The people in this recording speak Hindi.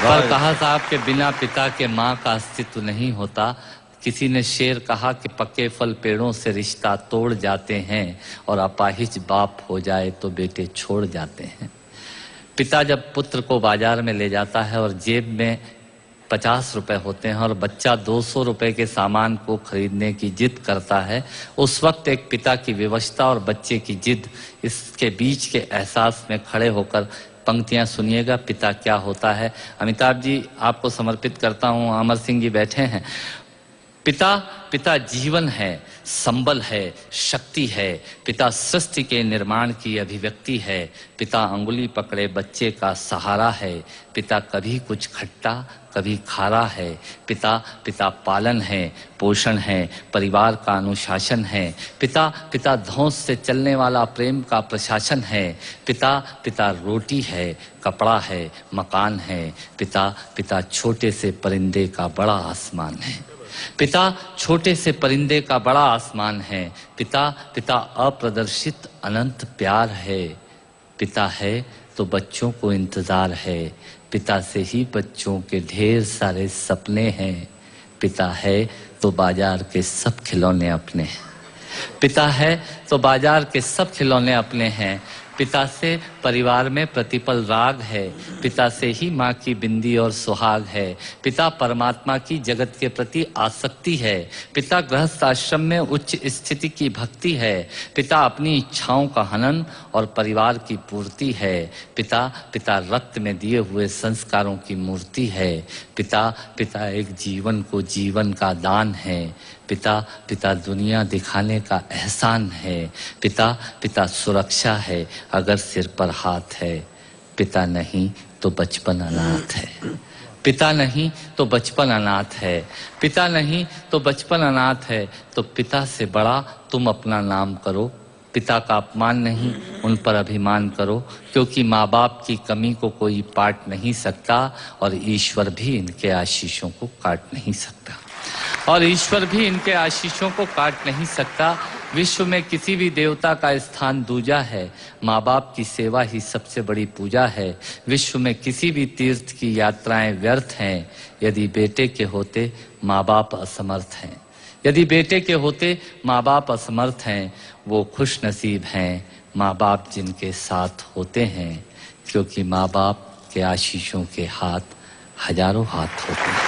पर कहा साहब के बिना पिता के माँ का अस्तित्व नहीं होता। किसी ने शेर कहा कि पके फल पेड़ों से रिश्ता तोड़ जाते हैं और अपाहिज बाप हो जाए तो बेटे छोड़ जाते हैं। पिता जब पुत्र को बाजार में ले जाता है और जेब में 50 रुपए होते हैं और बच्चा 200 रुपए के सामान को खरीदने की जिद करता है, उस वक्त एक पिता की विवशता और बच्चे की जिद, इसके बीच के एहसास में खड़े होकर पंक्तियां सुनिएगा, पिता क्या होता है। अमिताभ जी आपको समर्पित करता हूं, अमर सिंह जी बैठे हैं। पिता जीवन है, संबल है, शक्ति है। पिता सृष्टि के निर्माण की अभिव्यक्ति है। पिता अंगुली पकड़े बच्चे का सहारा है। पिता कभी कुछ खट्टा कभी खारा है। पिता पालन है, पोषण है, परिवार का अनुशासन है। पिता धौंस से चलने वाला प्रेम का प्रशासन है। पिता रोटी है, कपड़ा है, मकान है। पिता छोटे से परिंदे का बड़ा आसमान है। पिता छोटे से परिंदे का बड़ा आसमान है। पिता अप्रदर्शित अनंत प्यार है। पिता है तो बच्चों को इंतजार है। पिता से ही बच्चों के ढेर सारे सपने हैं। पिता है तो बाजार के सब खिलौने अपने हैं। पिता है तो बाजार के सब खिलौने अपने हैं। पिता से परिवार में प्रतिपल राग है। पिता से ही माँ की बिंदी और सुहाग है। पिता परमात्मा की जगत के प्रति आसक्ति है। पिता गृहस्थ आश्रम में उच्च स्थिति की भक्ति है। पिता अपनी इच्छाओं का हनन और परिवार की पूर्ति है। पिता रक्त में दिए हुए संस्कारों की मूर्ति है। पिता एक जीवन को जीवन का दान है। पिता दुनिया दिखाने का एहसान है। पिता सुरक्षा है अगर सिर पर हाथ है। पिता नहीं तो बचपन अनाथ है। पिता नहीं तो बचपन अनाथ है। पिता नहीं तो बचपन अनाथ है। तो पिता से बड़ा तुम अपना नाम करो। पिता का अपमान नहीं, उन पर अभिमान करो, क्योंकि माँ बाप की कमी को कोई पाट नहीं सकता और ईश्वर भी इनके आशीषों को काट नहीं सकता। विश्व में किसी भी देवता का स्थान दूजा है। माँ बाप की सेवा ही सबसे बड़ी पूजा है। विश्व में किसी भी तीर्थ की यात्राएं व्यर्थ हैं यदि बेटे के होते माँ बाप असमर्थ हैं। यदि बेटे के होते माँ बाप असमर्थ हैं, वो खुश नसीब हैं माँ बाप जिनके साथ होते हैं, क्योंकि माँ बाप के आशीषों के हाथ हजारों हाथ होते हैं।